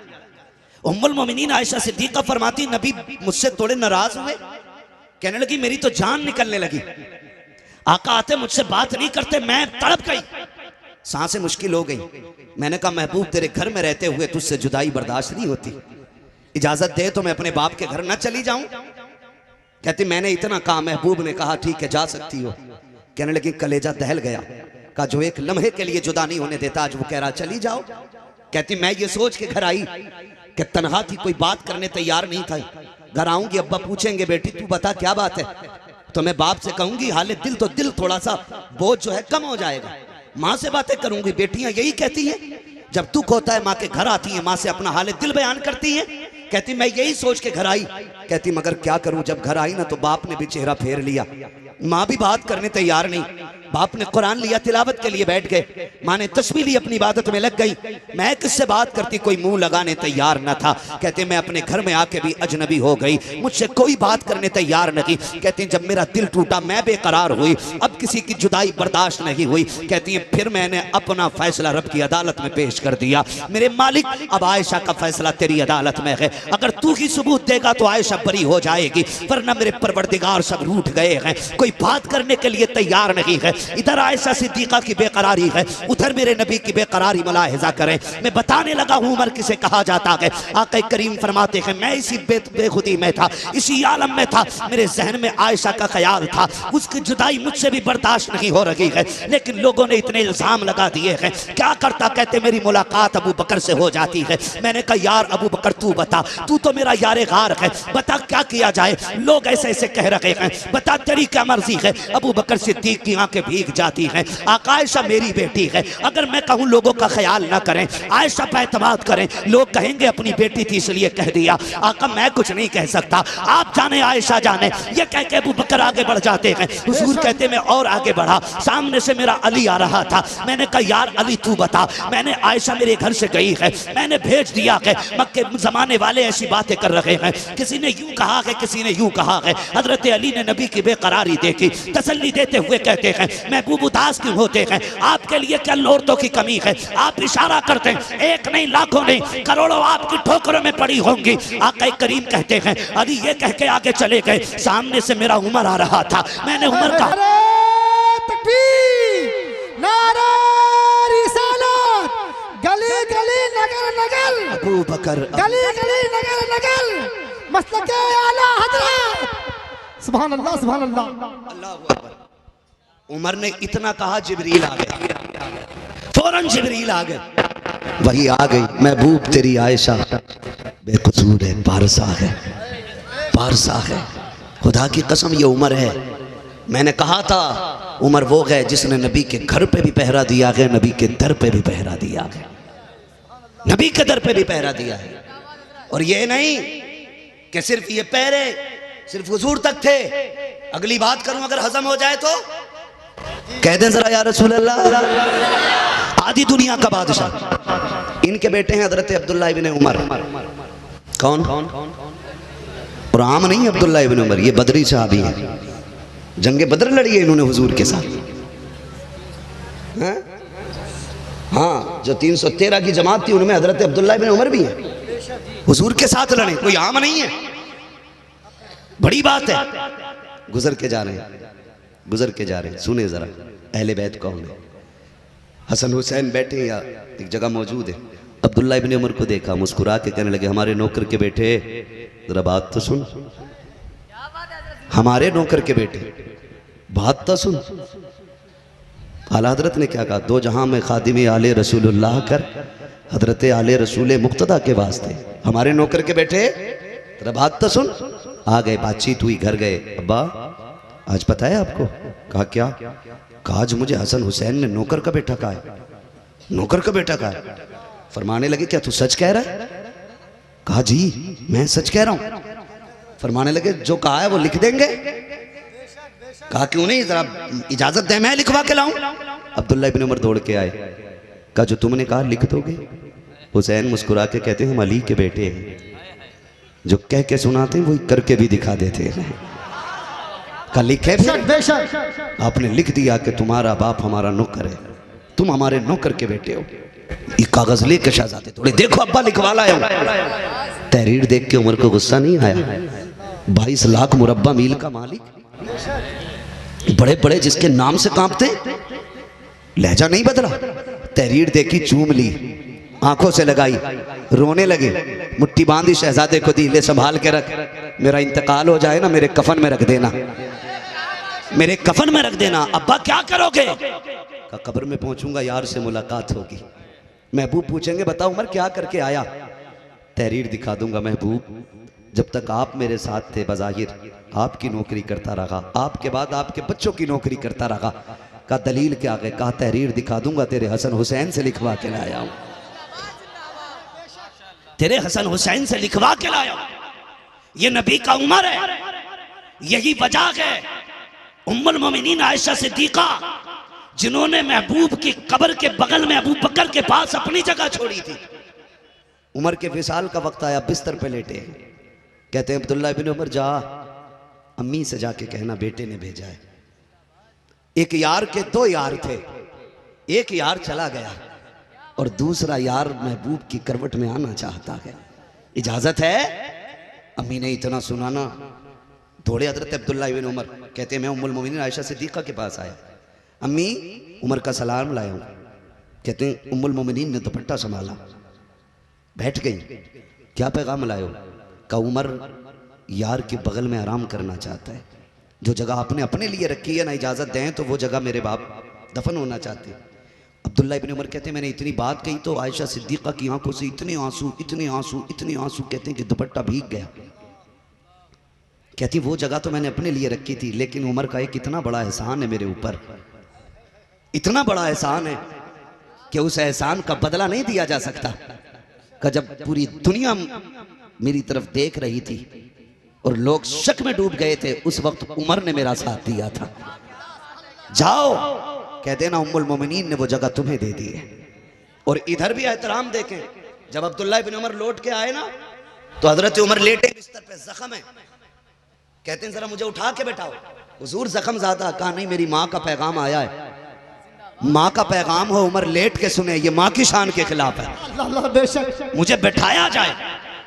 उम्मुल मोमिनीन आयशा सिद्दीका फरमाती नबी मुझसे थोड़े नाराज हुए, कहने लगी मेरी तो जान निकलने लगी। आका आते मुझसे बात नहीं करते, मैं तड़प गई, सांसें मुश्किल हो गई। मैंने कहा महबूब तेरे घर में रहते हुए तुझसे जुदाई बर्दाश्त नहीं होती, इजाजत दे तो मैं अपने बाप के घर न चली जाऊं। कहती मैंने इतना कहा, महबूब ने कहा ठीक है जा सकती हो। कहने लगी कलेजा दहल गया। कहा जो एक लम्हे के लिए जुदा नहीं होने देता, आज वो कह रहा चली जाओ। कहती मैं ये सोच के घर आई कि तनहा थी, कोई बात करने तैयार नहीं था। घर आऊंगी, अब्बा पूछेंगे बेटी तू बता क्या बात है, तो मैं बाप से कहूंगी हाले दिल तो दिल थोड़ा सा बोझ जो है कम हो जाएगा। माँ से बातें करूंगी, बेटियां यही कहती हैं, जब दुख होता है माँ के घर आती हैं, माँ से अपना हाले दिल बयान करती हैं। कहती मैं यही सोच के घर आई। कहती मगर क्या करूं, जब घर आई ना तो बाप ने भी चेहरा फेर लिया, माँ भी बात करने तैयार नहीं। बाप ने कुरान लिया, तिलावत के लिए बैठ गए, माँ ने तस्बीह ली, अपनी इबादत में लग गई। मैं किससे बात करती, कोई मुंह लगाने तैयार न था। कहते मैं अपने घर में आके भी अजनबी हो गई, मुझसे कोई बात करने तैयार नहीं। कहती जब मेरा दिल टूटा, मैं बेकरार हुई, अब किसी की जुदाई बर्दाश्त नहीं हुई। कहती है फिर मैंने अपना फैसला रब की अदालत में पेश कर दिया। मेरे मालिक अब आयशा का फैसला तेरी अदालत में है, अगर तू ही सबूत देगा तो आयशा बरी हो जाएगी, वरना मेरे परवरदिगार सब रूठ गए हैं, कोई बात करने के लिए तैयार नहीं है। इधर आयशा सिद्दीका की बेकरारी है, उधर मेरे नबी की बेकरारी मुलाहिजा करें। मैं बताने लगा हूं उमर किसे कहा जाता है। आका करीम फरमाते हैं मैं इसी बेखुदी में था, इसी आलम में था, मेरे जहन में आयशा का ख्याल था, उसकी जुदाई मुझसे भी बर्दाश्त नहीं हो रही है, लेकिन लोगों ने इतने इल्जाम लगा दिए हैं। क्या करता, कहते मेरी मुलाकात अबू बकर से हो जाती है। मैंने कहा यार अबू बकर तू बता, तू तो मेरा यारे गार है, बता क्या किया जाए, लोग ऐसे ऐसे कह रहे हैं, बता तेरी क्या मर्जी है। अबू बकर सिद्दीक की आंखें भीग जाती हैं। आका आयशा मेरी बेटी है, अगर मैं कहूँ लोगों का ख्याल ना करें, आयशा पे एतमाद करें, लोग कहेंगे अपनी बेटी थी इसलिए कह दिया। आका मैं कुछ नहीं कह सकता, आप जाने आयशा जाने। ये कह के अबू बकर आगे बढ़ जाते हैं। हुजूर कहते मैं और आगे बढ़ा, सामने से मेरा अली आ रहा था। मैंने कहा यार अली तू बता, मैंने आयशा मेरे घर से गई है, मैंने भेज दिया है, मक्के जमाने वाले ऐसी बातें कर रहे हैं, किसी ने यूं कहा है किसी ने यूं कहा है। हजरत अली ने नबी की बेकरारी देखी, तसल्ली देते हुए कहते हैं महबूब उदास क्यों होते हैं, आपके लिए क्या औरतों की कमी है। आप इशारा करते हैं, एक नहीं लाखों नहीं करोड़ों आपकी ठोकरों में पड़ी होंगी। आका करीम कहते हैं अली ये कह के आगे चले गए, सामने से मेरा उमर आ रहा था, मैंने उमर का गली गली नगर नगर अबू बकर गली गली नगर नगर मसलक आला हजरत। सुभान अल्लाह सुभान अल्लाह। अल्लाहू अकबर। उमर ने इतना कहा जिब्रील आ गए, फौरन जिब्रील आ गए, वही आ गई महबूब तेरी आयशा बेकसूर है, पारसा है, पारसा है, खुदा की कसम ये उमर है। मैंने कहा था उमर वो गए जिसने नबी के घर पे भी पहरा दिया है, नबी के दर पे भी पहरा दिया है, नबी के दर पे भी पहरा दिया है। और ये नहीं कि सिर्फ ये पहरे सिर्फ हुजूर तक थे। अगली बात करूं अगर हजम हो जाए तो कह दें जरा या रसूल अल्लाह। आधी दुनिया का बादशाह, इनके बेटे हैं हजरत अब्दुल्ला इब्ने उमर। कौन? और आम नहीं अब्दुल्ला इब्ने उमर, ये बदरी सहाबी हैं, जंगे बदर लड़ी है इन्होंने हुजूर के साथ। हाँ, जो 313 की जमात थी उनमें हजरत अब्दुल्ला इब्ने उमर भी हैं, हुजूर के साथ लड़े, कोई आम नहीं है, बड़ी बात है। गुजर के जा रहे हैं, गुजर के जा रहे हैं, सुने जरा अहले बैत कौन है। हसन हुसैन बैठे या एक जगह मौजूद है, अब्दुल्ला इब्ने उमर को देखा, मुस्कुरा के कहने लगे हमारे नौकर के बेटे जरा बात तो सुन, हमारे नौकर के बेटे बात तो सुन। आला हजरत ने क्या कहा, दो जहां में खादिम आले रसूलुल्लाह कर, हजरत आले रसूल मुक्तदा के वास्ते हमारे नौकर के बेटे तेरा बात तो सुन। आ गए, बातचीत हुई, घर गए। अब्बा आज पता है आपको? कहा क्या? कहा आज मुझे हसन हुसैन ने नौकर का बेटा कहा है, नौकर का बेटा कहा है। फरमाने लगे क्या तू सच कह रहा है? कहा जी मैं सच कह रहा हूं। फरमाने लगे जो कहा है वो लिख देंगे? कहा क्यों नहीं, जरा इजाजत दे मैं लिखवा के लाऊं। अब्दुल्ला इब्ने उमर दौड़ के आए, कहा जो तुमने कहा लिख दोगे? हुसैन मुस्कुरा के कहते हैं हम अली के बेटे हैं, जो कह के सुनाते हैं वही करके भी दिखा देते हैं। कहा लिखे? बेशक आपने लिख दिया कि तुम्हारा बाप हमारा नौकर है, तुम हमारे नौकर के बेटे हो। ये कागज लेके शहजादे थोड़े देखो अब्बा लिखवा लाया हूं। तहरीर देख के उमर को गुस्सा नहीं आया, 22 लाख मुरब्बा मील का मालिक, बड़े बड़े जिसके नाम से कांपते, लहजा नहीं बदला। तहरीर देखी, चूम ली, आंखों से लगाई, रोने लगे, मुट्ठी बांधी, शहजादे को दी, ले संभाल के रख, मेरा इंतकाल हो जाए ना मेरे कफन में रख देना, मेरे कफन में रख देना। अब्बा क्या करोगे? का कब्र में पहुंचूंगा, यार से मुलाकात होगी, महबूब पूछेंगे बता उमर क्या करके आया, तहरीर दिखा दूंगा। महबूब जब तक आप मेरे साथ थे बज़ाहिर आपकी नौकरी करता रहा, आपके बाद आपके बच्चों की नौकरी करता रहा। का दलील क्या है? कहा तहरीर दिखा दूंगा, तेरे हसन हुसैन से लिखवा के लाया हूं, तेरे हसन हुसैन से लिखवा के लाया। ये नबी का उमर है, यही वजह है उम्मुल मोमिनीन आयशा सिद्दीका जिन्होंने महबूब की कब्र के बगल में अबू बकर के पास अपनी जगह छोड़ी थी। उमर के विसाल का वक्त आया, बिस्तर पे लेटे, कहते हैं अब्दुल्ला इब्ने उमर जा अम्मी से जाके कहना बेटे ने भेजा है। एक यार के दो यार थे, एक यार चला गया और दूसरा यार महबूब की करवट में आना चाहता है, इजाजत है? अम्मी ने इतना सुनाना, दौड़े हजरत अब्दुल्ला इब्ने उमर, कहते हैं मैं उम्मुल मोमिनीन आयशा सिद्दीका के पास आया, अम्मी उमर का सलाम लाया हूं। कहते हैं उम्मुल मोमिनीन ने दुपट्टा संभाला, बैठ गई, क्या पैगाम लाए हो? का उमर यार के बगल में आराम करना चाहता है, जो जगह आपने अपने लिए रखी है ना इजाजत दें तो वो जगह मेरे बाप दफन होना चाहते हैं। अब्दुल्ला इब्ने उमर कहते हैं मैंने इतनी बात कही तो आयशा सिद्दीका की आंखों से इतने आंसू, इतने आंसू, इतने आंसू, कहते हैं कि दुपट्टा भीग गया। कहती वो जगह तो मैंने अपने लिए रखी थी, लेकिन उमर का एक इतना बड़ा एहसान है मेरे ऊपर इतना बड़ा एहसान है कि उस एहसान का बदला नहीं दिया जा सकता। कि जब पूरी दुनिया मेरी तरफ देख रही थी और लोग शक में डूब गए थे, उस वक्त उमर ने मेरा साथ दिया था। जाओ, कहते ना उम्मुल मोमिनीन ने वो जगह तुम्हें दे दी है। और इधर भी एहतराम देखें, जब अब्दुल्लाह बिन उमर लौट के आए ना, तो हजरत उमर लेटे बिस्तर पे, जख्म है, कहते हैं जरा मुझे उठा के बैठाओ। हुजूर जख्म ज्यादा, कहा नहीं मेरी माँ का पैगाम आया है, माँ का पैगाम हो, उमर लेट के सुने, ये माँ की शान के खिलाफ है। अल्लाह बेशक मुझे बैठाया जाए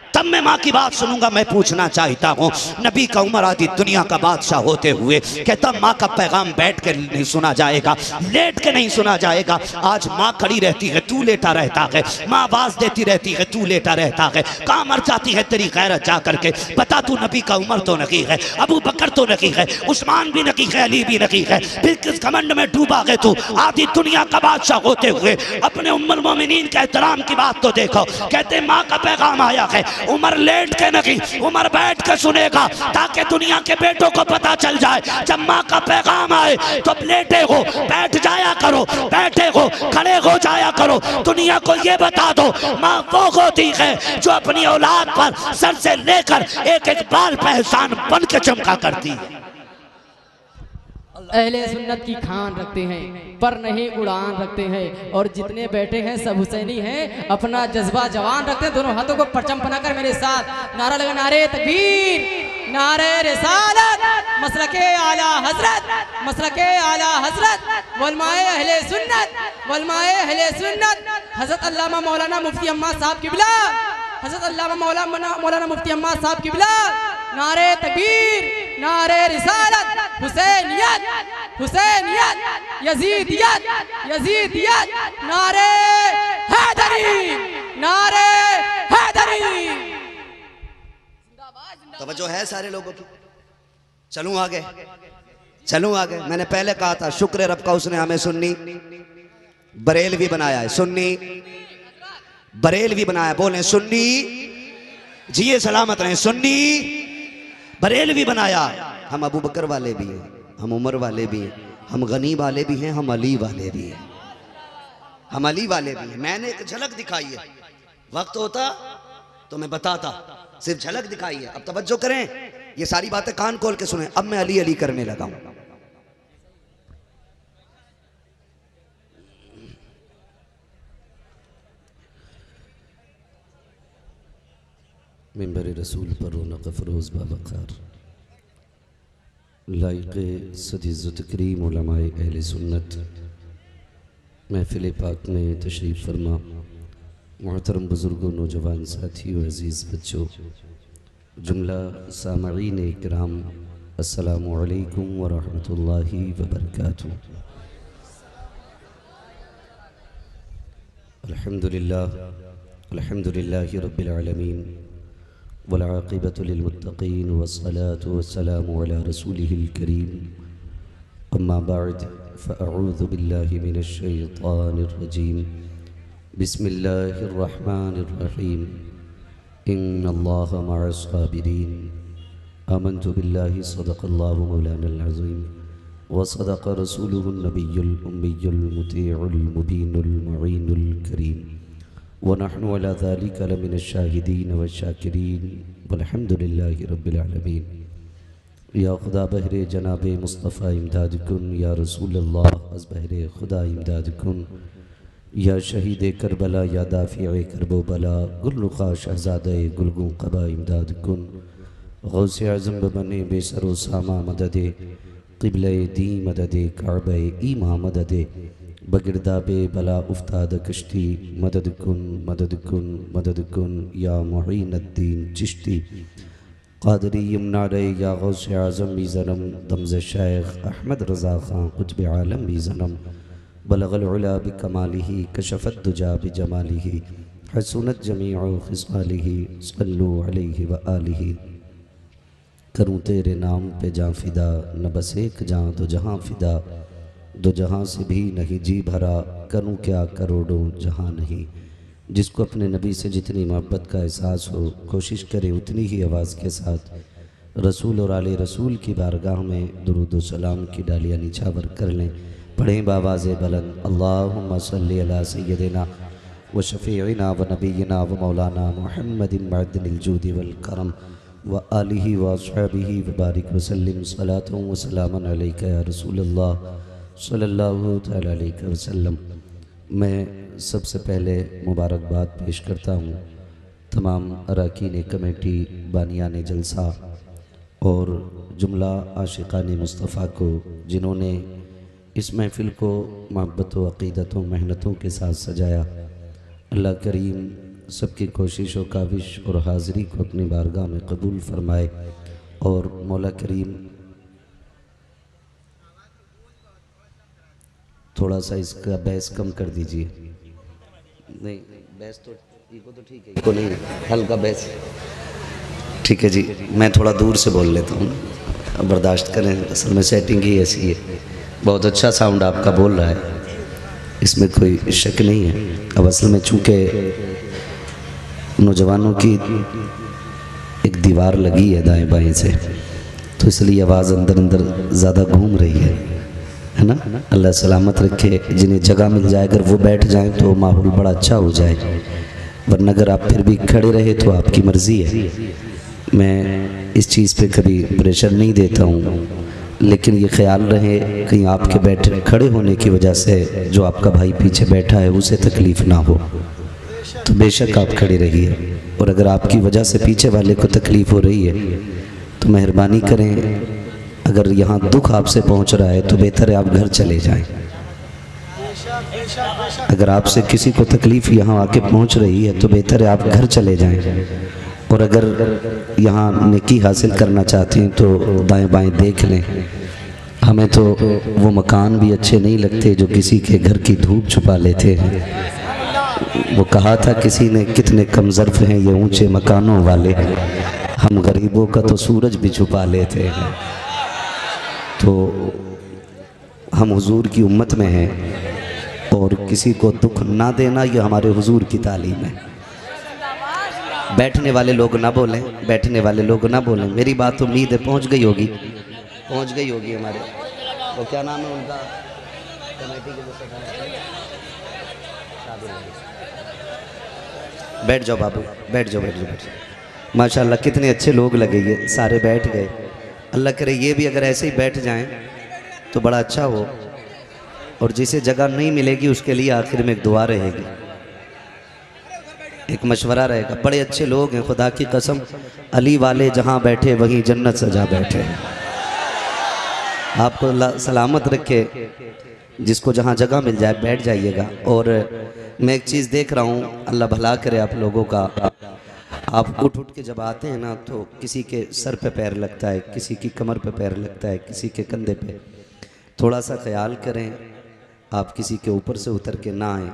तब मैं माँ की बात सुनूंगा। मैं पूछना चाहता हूँ, नबी का उमर आदि दुनिया का बादशाह होते हुए कहता माँ का पैगाम बैठ के नहीं सुना जाएगा, लेट के नहीं सुना जाएगा। आज माँ खड़ी रहती है, तू लेटा रहता है, माँ आवाज देती रहती है, तू लेटा रहता है। कहाँ मर जाती है तेरी गैरत जा करके? बता, तू नबी का उमर तो नहीं है, अबू बकर तो नहीं है, उस्मान भी नहीं है, अली भी नहीं है, फिर किस घमंड में डूबा है तू? आदि दुनिया का बादशाह होते हुए अपने उम्मुल मोमिनीन के एहतराम की बात तो देखो। कहते माँ का पैगाम आया है, उमर लेट के नहीं, उमर बैठ के सुनेगा, ताकि दुनिया के बेटों को पता चल जाए जब माँ का पैगाम आए तो लेटे हो बैठ जाया करो, बैठे हो खड़े हो जाया करो। दुनिया को ये बता दो, माँ वो होती है जो अपनी औलाद पर सर से लेकर एक एक बाल पे एहसान बन के चमका करती है। अहले सुन्नत की खान रखते हैं पर नहीं उड़ान रखते हैं, और जितने बैठे हैं सब हुसैनी हैं, अपना जज्बा जवान रखते हैं। दोनों हाथों को परचम बनाकर मेरे साथ नारा लगा, नारे तकबीर, नारे रिसालत, मसलके आला हजरत, मसलके आला हजरत, वलमाए अहले सुन्नत, वलमाए अहले सुन्नत, हजरत अल्लामा मौलाना मुफ्ती अम्मा साहब किबला, हजरत अल्लामा मौलाना मुफ्ती अम्मा साहब किबला, नारे तकबीर, नारे रिसालत, हुसैनियत, हुसैनियत, यजीदियत, यजीदियत, नारे हैदरी, नारे हैदरी। तवज्जो है सारे लोगों की? चलूं आगे, चलूं आगे। मैंने पहले कहा था शुक्र रब का, उसने हमें सुन्नी बरेलवी बनाया है, सुन्नी बरेलवी बनाया। बोले सुन्नी, जिए सलामत रहे, सुन्नी बरेलवी बनाया। हम अबू बकर वाले भी हैं, हम उमर वाले भी हैं, हम गनी वाले भी हैं, हम अली वाले भी हैं, हम अली वाले भी हैं। मैंने एक झलक दिखाई है, वक्त होता तो मैं बताता, सिर्फ झलक दिखाई है। अब तवज्जो करें, ये सारी बातें कान खोल के सुने। अब मैं अली अली करने लगा हूं। मिंबर रसूल पर रौनक फ़रोज़ बावक़ार लाइक़े सदी तकरीम उलमाए अहले सुन्नत महफ़िल पाक में तशरीफ़ फरमा मोहतरम बुज़ुर्गों, नौजवान साथियों, अज़ीज़ बच्चों, जुमला सामईन इकराम, अस्सलामु अलैकुम व रहमतुल्लाहि व बरकातुहू। अल्हम्दुलिल्लाहि रब्बिल आलमीन वल आक़िबतु लिल मुत्तक़ीन वस्सलातु वस्सलामु अला रसूलिहिल करीम, अम्मा बअद फ़अऊज़ु बिल्लाहि मिनश शैतानिर रजीम, बिस्मिल्लाहिर रहमानिर रहीम, इन्नल्लाहा मअस साबिरीन, आमन्तु बिल्लाहि सदक़ल्लाहु मौलानल अज़ीम व सदक़ रसूलुहुन नबियुल उम्मियुल मुतीउल मुबीनुल मुईनुल करीम, व नहनु अला ज़ालिका लमिनश शाहिदीन व शाकिरीन वल्हम्दुलिल्लाहि रब्बिल आलमीन। या खुदा बहरे जनाबे मुस्तफ़ा इमदाद कुन, या रसूल अल्लाह अज़ बहरे खुदा इमदाद कुन, या शहीद करबला, या दाफ़िए करबो बला, गुलरुखा शहज़ादे गुलगू क़बा इमदाद कुन, गौसे आज़म बने बेसरो सामा मददे, क़िबले दी मददे, काबे ईमा मददे, बगिरदाबे बला उफ्ताद कश्ती, मदद कुन मदद कुन मदद कुन, या मुईनुद्दीन चिश्ती क़ादरी यमनारे, या गौसे आज़म मीज़नम, दमज़ शेख अहमद रज़ा ख़ान क़ुत्ब आलम मीज़नम, बलगल उला बिकमालिही, कशफ़त दुजा बिजमालिही, हसूनत जमीउ ख़िसालिही, सल्लु अलैहि व आलिही। करूँ तेरे नाम पे जाँ फ़िदा, न बस एक जाँ दो जहाँ फ़िदा, दो जहाँ से भी नहीं जी भरा, करूँ क्या करोड़ों जहाँ नहीं। जिसको अपने नबी से जितनी मोहब्बत का एहसास हो, कोशिश करे उतनी ही आवाज़ के साथ रसूल और आले रसूल की बारगाह में दुरूद व सलाम की डालियाँ निछावर कर लें। पढ़ें बावाज़ बुलंद अल्लाहुम्मा सल्ली अला सय्यदिना व शफ़ीइना व नबीना व मौलाना मुहम्मदिन मअदिनिल जूदि वल करम व आलिहि व अस्हाबिहि व बारिक व सल्लिम सलातुन व सलामन अलैका या रसूलल्लाह सल्लल्लाहु तआला अलैहि वसल्लम। मैं सबसे पहले मुबारकबाद पेश करता हूँ तमाम अरकान कमेटी, बानियान जलसा और जुमला आशिकान मुस्तफ़ा को, जिन्होंने इस महफ़िल को मोहब्बत व अक़ीदतों मेहनतों के साथ सजाया। अल्लाह करीम सबकी कोशिश व काविश और हाज़िरी को अपनी बारगाह में कबूल फरमाए और मौला करीम थोड़ा सा इसका बैस कम कर दीजिए। नहीं बैस तो इको तो ठीक है, इको नहीं, हल्का बैस ठीक है जी। मैं थोड़ा दूर से बोल लेता हूँ, बर्दाश्त करें, असल में सेटिंग ही ऐसी है। बहुत अच्छा साउंड आपका बोल रहा है, इसमें कोई शक नहीं है। अब असल में चूँकि नौजवानों की एक दीवार लगी है दाएं बाएं से, तो इसलिए आवाज़ अंदर अंदर ज़्यादा घूम रही है ना। अल्लाह सलामत रखे, जिन्हें जगह मिल जाए अगर वो बैठ जाएं तो माहौल बड़ा अच्छा हो जाए, वरना अगर आप फिर भी खड़े रहे तो आपकी मर्ज़ी है। मैं इस चीज़ पे कभी प्रेशर नहीं देता हूँ, लेकिन ये ख्याल रहे कहीं आपके बैठे खड़े होने की वजह से जो आपका भाई पीछे बैठा है उसे तकलीफ़ ना हो, तो बेशक आप खड़े रहिए। और अगर आपकी वजह से पीछे वाले को तकलीफ़ हो रही है तो मेहरबानी करें, अगर यहाँ दुख आपसे पहुँच रहा है तो बेहतर है आप घर चले जाएं। अगर आपसे किसी को तकलीफ़ यहाँ आके पहुँच रही है तो बेहतर है आप घर चले जाएं। और अगर यहाँ नेकी हासिल करना चाहते हैं तो दाएं बाएं देख लें। हमें तो वो मकान भी अच्छे नहीं लगते जो किसी के घर की धूप छुपा लेते हैं। वो कहा था किसी ने, कितने कम ज़र्फ़ हैं ये ऊंचे मकानों वाले, हम गरीबों का तो सूरज भी छुपा लेते हैं। तो हम हुजूर की उम्मत में हैं और किसी को दुख ना देना ये हमारे हुजूर की तालीम है। बैठने वाले लोग ना बोलें, बैठने वाले लोग ना बोलें। मेरी बात उम्मीद है पहुंच गई होगी, पहुंच गई होगी। हमारे वो क्या नाम है उनका, कमेटी के बैठ जाओ बाबू, बैठ जाओ, बैठ जाओ, बैठ जाओ। माशाल्लाह कितने अच्छे लोग लगे, ये सारे बैठ गए। अल्लाह करे ये भी अगर ऐसे ही बैठ जाएं तो बड़ा अच्छा हो। और जिसे जगह नहीं मिलेगी उसके लिए आखिर में एक दुआ रहेगी, एक मशवरा रहेगा। बड़े अच्छे लोग हैं, खुदा की कसम, अली वाले जहाँ बैठे वहीं जन्नत सजा बैठे। आपको अल्लाह सलामत रखे, जिसको जहाँ जगह मिल जाए बैठ जाइएगा। और मैं एक चीज़ देख रहा हूँ, अल्लाह भला करे आप लोगों का। आप उठ उठ के जब आते हैं ना तो किसी के सर पे पैर लगता है, किसी की कमर पे पैर लगता है, किसी के कंधे पे। थोड़ा सा ख्याल करें, आप किसी के ऊपर से उतर के ना आए,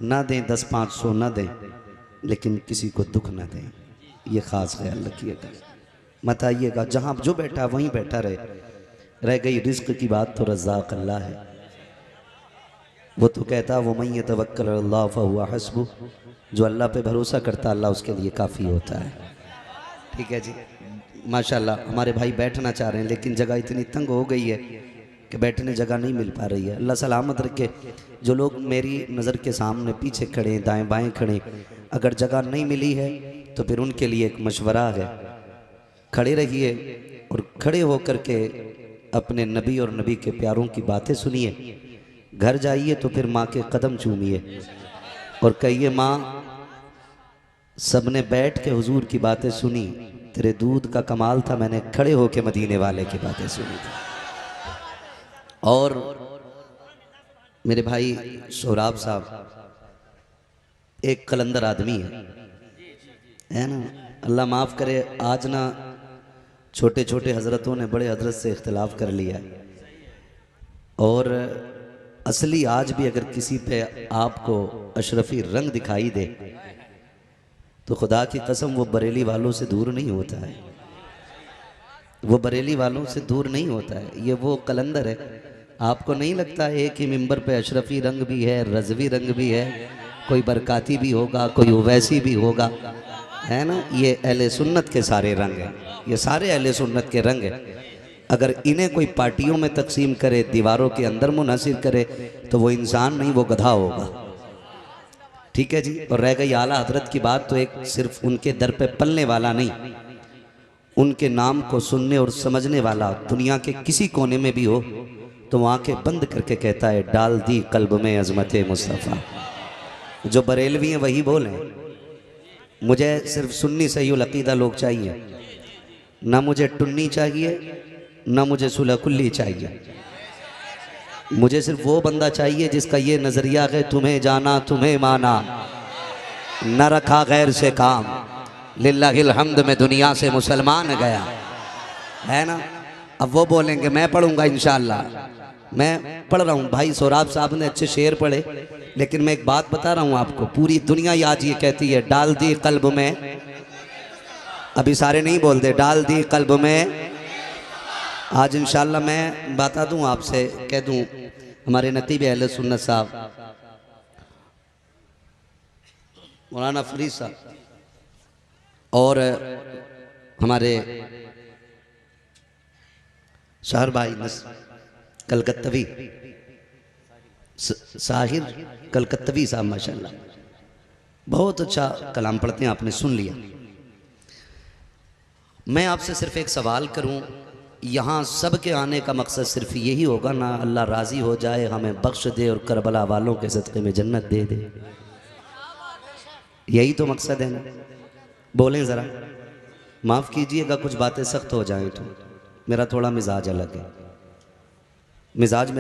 ना दें 10-500 ना दें, लेकिन किसी को दुख ना दें, ये ख़ास ख्याल रखिएगा। मत आइएगा, जहाँ जो बैठा है वहीं बैठा रह गई रिज़्क़ की बात तो रज़्ज़ाक़ अल्लाह है। वो तो कहता वो मन यतवक्कल अल्लाह फहुवा हस्बुह, जो अल्लाह पे भरोसा करता अल्लाह उसके लिए काफ़ी होता है। ठीक है जी, माशाल्लाह। हमारे भाई बैठना चाह रहे हैं लेकिन जगह इतनी तंग हो गई है कि बैठने जगह नहीं मिल पा रही है। अल्लाह सलामत रखे। जो लोग मेरी नज़र के सामने पीछे खड़े हैं, दाएं बाएं खड़े, अगर जगह नहीं मिली है तो फिर उनके लिए एक मशवरा है, खड़े रहिए और खड़े होकर के अपने नबी और नबी के प्यारों की बातें सुनिए। घर जाइए तो फिर माँ के कदम चूमिए और कहिए, माँ सबने बैठ के हुजूर की बातें सुनी, तेरे दूध का कमाल था, मैंने खड़े होके मदीने वाले की बातें सुनी थी। और मेरे भाई सोहराब साहब एक कलंदर आदमी है ना, अल्लाह माफ़ करे। आज ना छोटे छोटे हजरतों ने बड़े हजरत से इख्तिलाफ कर लिया, और असली आज भी अगर किसी पे आपको अशरफी रंग दिखाई दे तो खुदा की कसम वो बरेली वालों से दूर नहीं होता है, वो बरेली वालों से दूर नहीं होता है। ये वो कलंदर है। आपको नहीं लगता एक ही मिंबर पे अशरफी रंग भी है, रजवी रंग भी है, कोई बरकाती भी होगा, कोई उवैसी भी होगा, है ना। ये अहले सुन्नत के सारे रंग हैं, ये सारे अहले सुन्नत के रंग हैं। अगर इन्हें कोई पार्टियों में तकसीम करे, दीवारों के अंदर मुनहसिर करे, तो वो इंसान नहीं, वो गधा होगा। ठीक है जी। और रह गई आला हजरत की बात, तो एक सिर्फ उनके दर पे पलने वाला नहीं, उनके नाम को सुनने और समझने वाला दुनिया के किसी कोने में भी हो तो वो आंखें बंद करके कहता है डाल दी कल्ब में अजमत मुस्तफ़ा। जो बरेलवी हैं वही बोलें, मुझे सिर्फ सुन्नी सही अकीदा लोग चाहिए, ना मुझे टुन्नी चाहिए, ना मुझे सुलह कुल्ली चाहिए। मुझे सिर्फ वो बंदा चाहिए जिसका ये नज़रिया है तुम्हें जाना तुम्हें माना, न रखा गैर से काम, लिल्लाहिल हम्द में दुनिया से मुसलमान गया, है ना। अब वो बोलेंगे, मैं पढ़ूंगा इंशाअल्लाह, मैं पढ़ रहा हूँ। भाई सोराब साहब ने अच्छे शेर पढ़े, लेकिन मैं एक बात बता रहा हूँ आपको, पूरी दुनिया आज ये कहती है डाल दी कल्ब में, अभी सारे नहीं बोलते, डाल दी कल्ब में। आज इंशाअल्लाह मैं बता दूं आपसे, कह दूं हमारे नतीब अहले सुन्नत साहब मौलाना फरीद साहब और हमारे शहर भाई कलकत्तवी साहिर कलकत्तवी साहब माशाल्लाह बहुत अच्छा कलाम पढ़ते हैं, आपने सुन लिया। मैं आपसे सिर्फ एक सवाल करूं, यहाँ सब के आने का मकसद सिर्फ यही होगा ना, अल्लाह राज़ी हो जाए, हमें बख्श दे और करबला वालों के सदक़े में जन्नत दे दे, यही तो मकसद है ना। बोलें ज़रा, माफ़ कीजिएगा कुछ बातें सख्त हो जाएं तो, मेरा थोड़ा मिजाज अलग है, मिजाज में